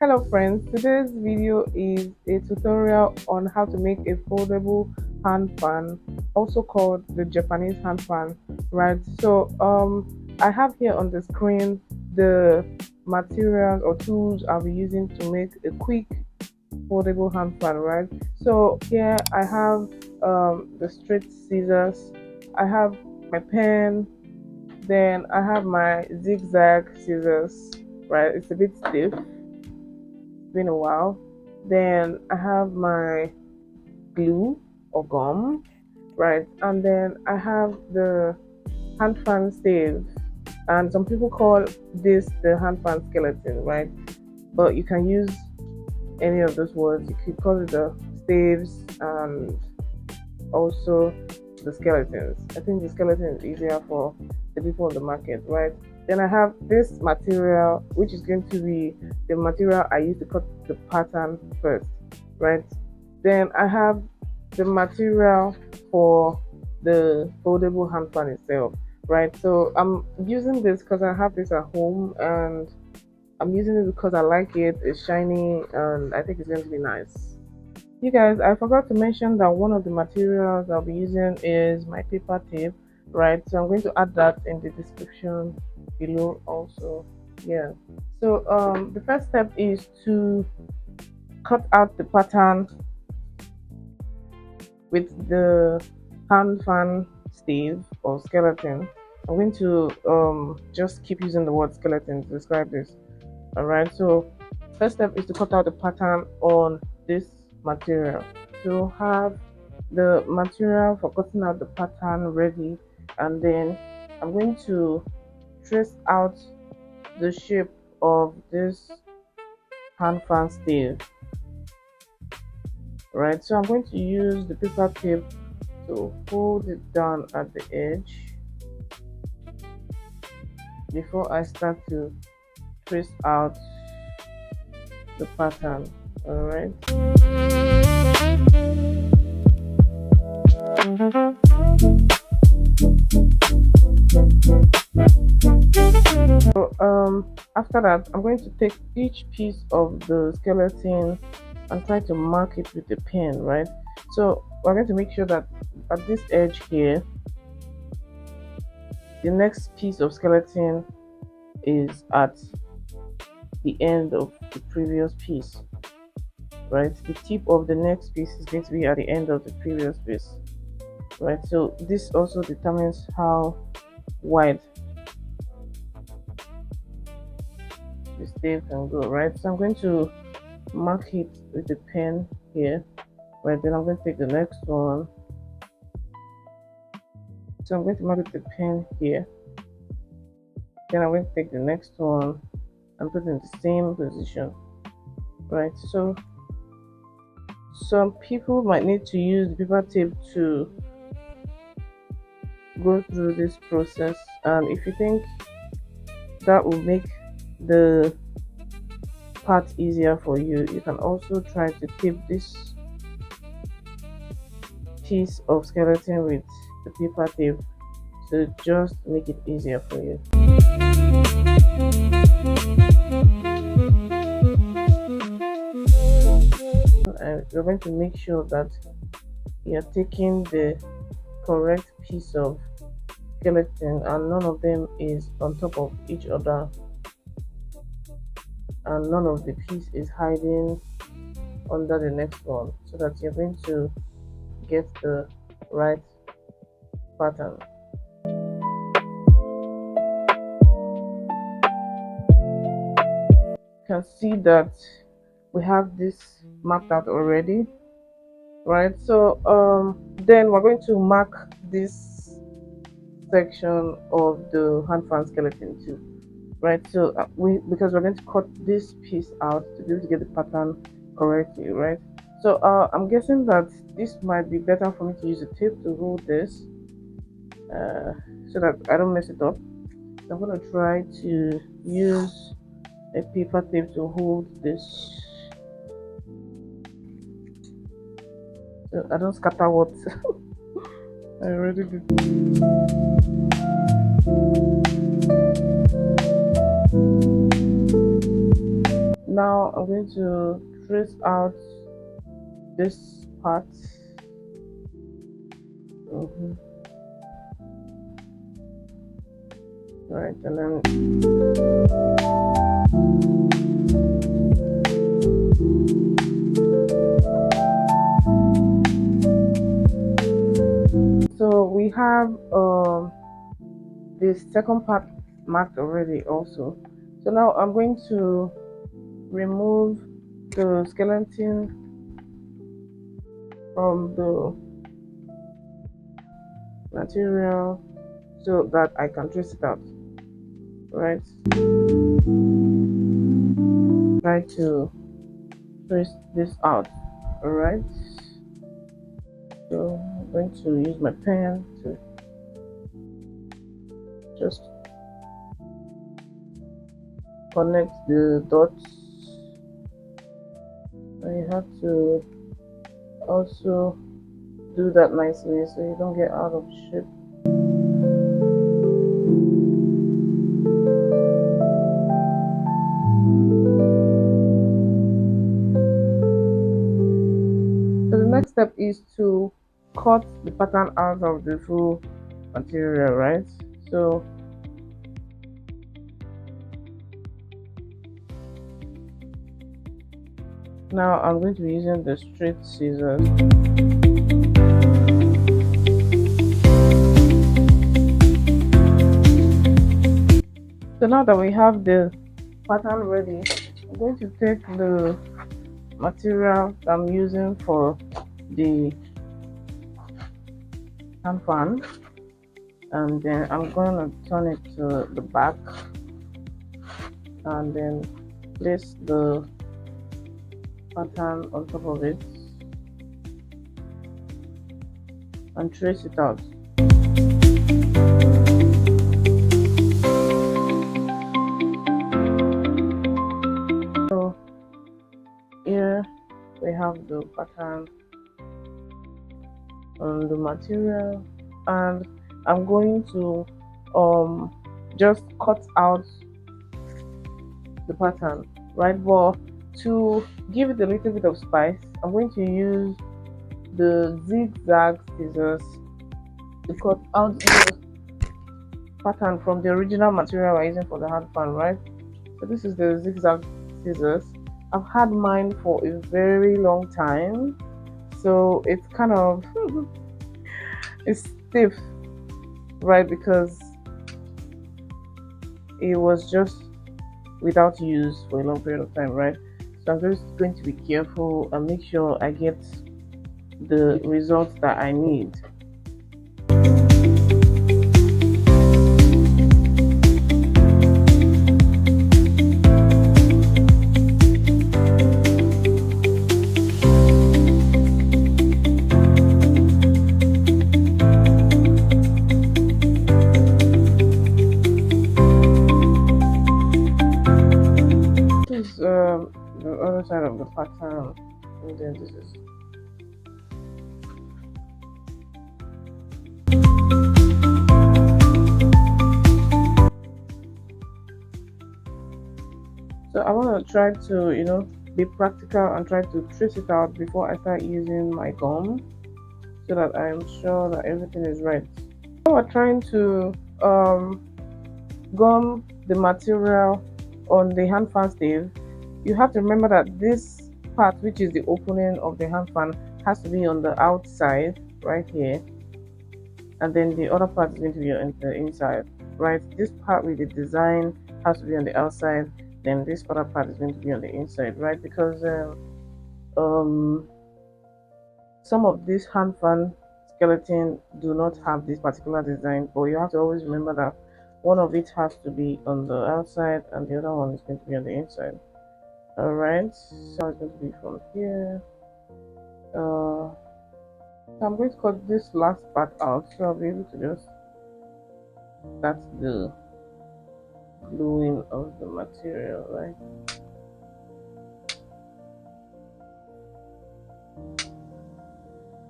Hello friends, today's video is a tutorial on how to make a foldable hand fan, also called the Japanese hand fan, right? I have here on the screen the materials or tools I'll be using to make a quick foldable hand fan, right? So here I have the straight scissors, I have my pen, then I have my zigzag scissors, right? It's a bit stiff, been a while. Then I have my glue or gum, right? And then I have the hand fan stave, and some people call this the hand fan skeleton, right? But you can use any of those words. You could call it the staves and also the skeletons. I think the skeleton is easier for the people on the market, right? Then I have this material, which is going to be the material I use to cut the pattern first, right? Then I have the material for the foldable hand fan itself, right? So I'm using this because I have this at home, and I'm using it because I like it. It's shiny and I think it's going to be nice. You guys, I forgot to mention that one of the materials I'll be using is my paper tape, right? So I'm going to add that in the description below also. Yeah. The first step is to cut out the pattern with the hand fan stave or skeleton. I'm going to just keep using the word skeleton to describe this. Alright, so first step is to cut out the pattern on this material. So have the material for cutting out the pattern ready, and then I'm going to trace out the shape of this hand fan stave. Right, so I'm going to use the paper tape to hold it down at the edge before I start to trace out the pattern. All right. After that, I'm going to take each piece of the skeleton and try to mark it with a pen, right? So we're going to make sure that at this edge here, the next piece of skeleton is at the end of the previous piece, right? The tip of the next piece is going to be at the end of the previous piece, right? So this also determines how wide the stave can go, right? So I'm going to mark it with the pen here, right? Then I'm going to take the next one. So I'm going to mark it with the pen here. Then I'm going to take the next one and put it in the same position, right? So some people might need to use the paper tape to go through this process, and if you think that will make the part easier for you, you can also try to tape this piece of skeleton with the paper tape to just make it easier for you. And you're going to make sure that you're taking the correct piece of skeleton and none of them is on top of each other, and none of the piece is hiding under the next one, so that you're going to get the right pattern. You can see that we have this mapped out already, right? So then we're going to mark this section of the hand fan skeleton too, right? So because we're going to cut this piece out to be able to get the pattern correctly, right? So I'm guessing that this might be better for me to use a tape to hold this so that I don't mess it up. So I'm going to try to use a paper tape to hold this so I don't scatter what I already did. Now I'm going to trace out this part. Mhm. Right, and then so we have the second part marked already also. So now I'm going to remove the skeleton from the material so that I can trace it out. Right, try to trace this out. All right, so I'm going to use my pen to just connect the dots. And you have to also do that nicely so you don't get out of shape. So the next step is to cut the pattern out of the full material, right? So now I'm going to be using the straight scissors. So now that we have the pattern ready, I'm going to take the material I'm using for the hand fan, and then I'm going to turn it to the back and then place the pattern on top of it and trace it out. So here we have the pattern on the material, and I'm going to just cut out the pattern, right? But to give it a little bit of spice, I'm going to use the zigzag scissors to cut out the pattern from the original material we're using for the hand fan, right? So this is the zigzag scissors. I've had mine for a very long time, so it's kind of it's stiff, right? Because it was just without use for a long period of time, right? So I'm just going to be careful and make sure I get the results that I need. This is the other side of the pattern, and then this is so I want to try to, be practical and try to trace it out before I start using my gum so that I'm sure that everything is right. So we're trying to gum the material on the hand fan stave. You have to remember that this part, which is the opening of the hand fan, has to be on the outside right here, and then the other part is going to be on the inside, right? This part with the design has to be on the outside, then this other part is going to be on the inside, right? Because some of these hand fan skeleton do not have this particular design, but you have to always remember that one of it has to be on the outside and the other one is going to be on the inside. All right, so it's going to be from here. So I'm going to cut this last part out, so I'll be able to just start the gluing of the material, right?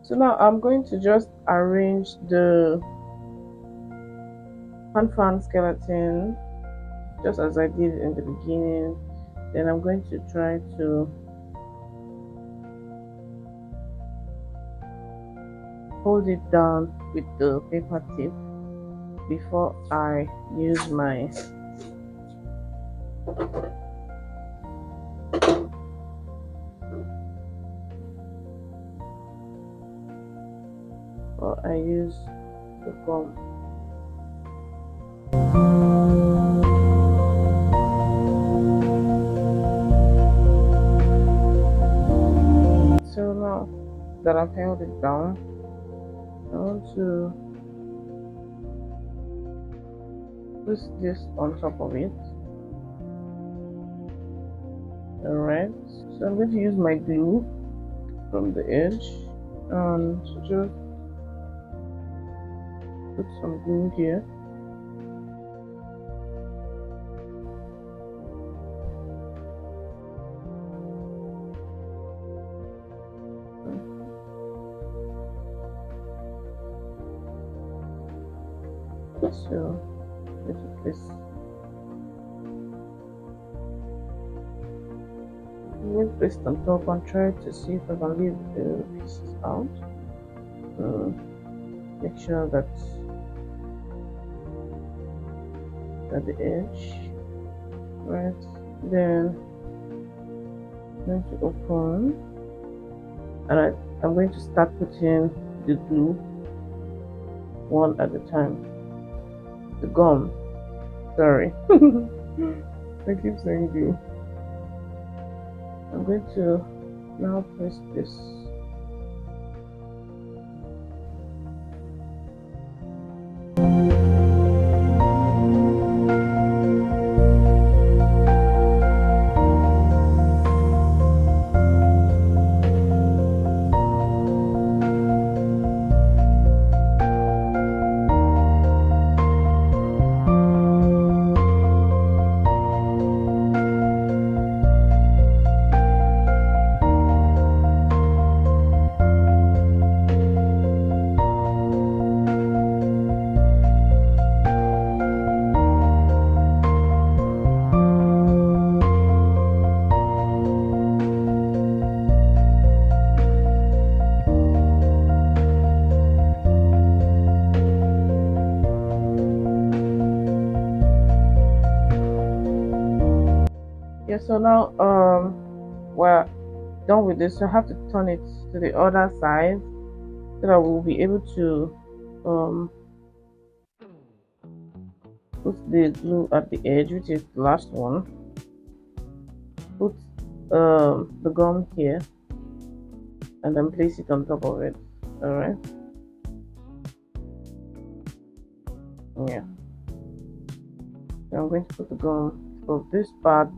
So now I'm going to just arrange the hand fan skeleton just as I did in the beginning. Then I'm going to try to hold it down with the paper tip before I use my the gum. So now that I've held it down, I want to place this on top of it. Alright, so I'm going to use my glue from the edge and just put some glue here. So let's put this. I'm going to place it on top and try to see if I can leave the pieces out. Make sure that at the edge, right? Then I'm going to open, and I'm going to start putting the glue one at a time. The gum, sorry. I keep saying glue. I'm going to now press this. Yeah, so now we're done with this. So I have to turn it to the other side so that we'll be able to put the glue at the edge, which is the last one. Put the gum here and then place it on top of it. All right. Yeah. So I'm going to put the gum of this part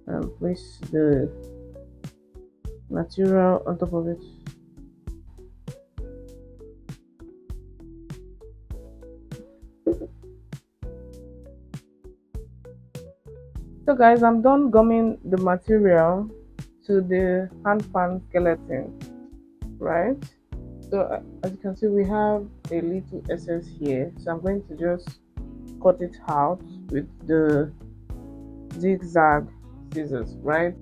and place the material on top of it. So guys, I'm done gumming the material to the hand fan skeleton, right? So as you can see, we have a little excess here, so I'm going to just cut it out with the zigzag scissors, right?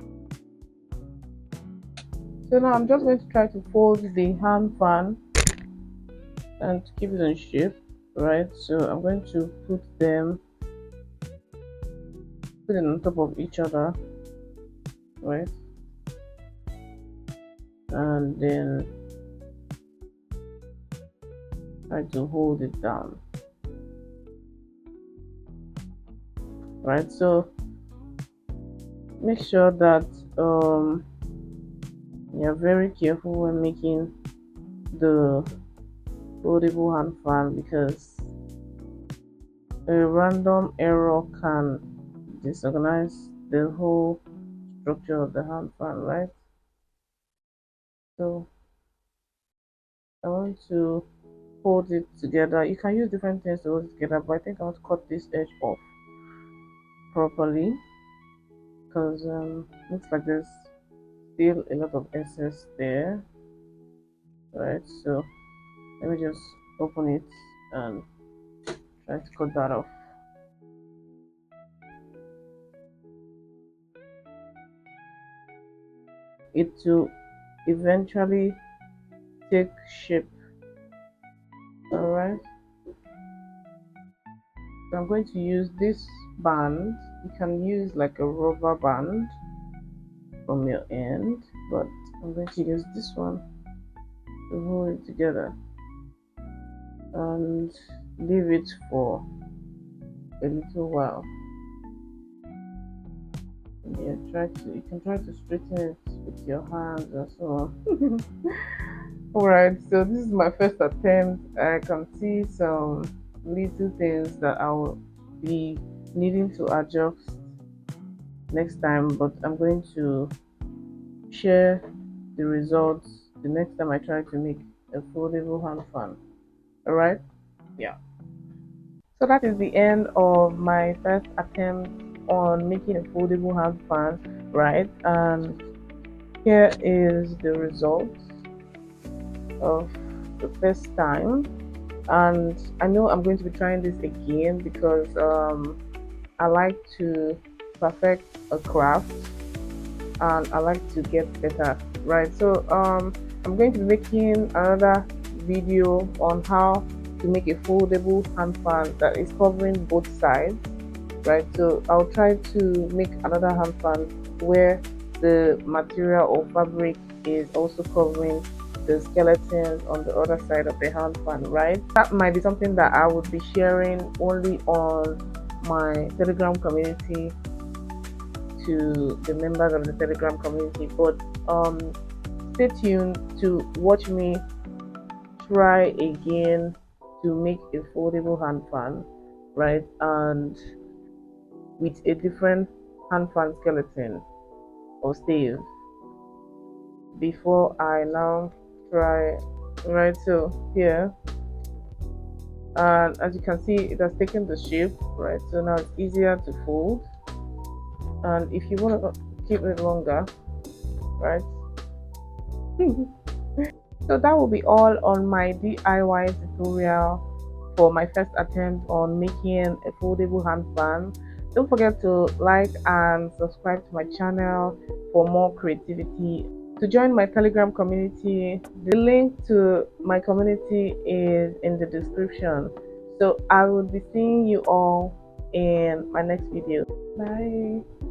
So now I'm just going to try to fold the hand fan and keep it in shape, right? So I'm going to put them on top of each other, right? And then try to hold it down, right? So make sure that you're very careful when making the foldable hand fan, because a random error can disorganize the whole structure of the hand fan, right? So I want to hold it together. You can use different things to hold it together, but I think I want to cut this edge off properly, because looks like there's still a lot of excess there, right? So let me just open it and try to cut that off. it to eventually take shape. All right, so I'm going to use this band. You can use like a rubber band from your end, but I'm going to use this one to hold it together and leave it for a little while. Yeah, you can try to straighten it with your hands as well. Alright, so this is my first attempt. I can see some little things that I will be needing to adjust next time, but I'm going to share the results the next time I try to make a foldable hand fan. Alright? Yeah. So that is the end of my first attempt on making a foldable hand fan, right? And here is the result of the first time. And I know I'm going to be trying this again because I like to perfect a craft and I like to get better, right? So I'm going to be making another video on how to make a foldable hand fan that is covering both sides, right? So I'll try to make another hand fan where the material or fabric is also covering the skeletons on the other side of the hand fan, right? That might be something that I would be sharing only on my Telegram community to the members of the Telegram community, but stay tuned to watch me try again to make a foldable hand fan, right? And with a different hand fan skeleton or stave before I now try, right? So here, and as you can see, it has taken the shape, right? So now it's easier to fold, and if you want to keep it longer, right? So that will be all on my DIY tutorial for my first attempt on making a foldable hand fan. Don't forget to like and subscribe to my channel for more creativity. To join my Telegram community, the link to my community is in the description. So I will be seeing you all in my next video. Bye.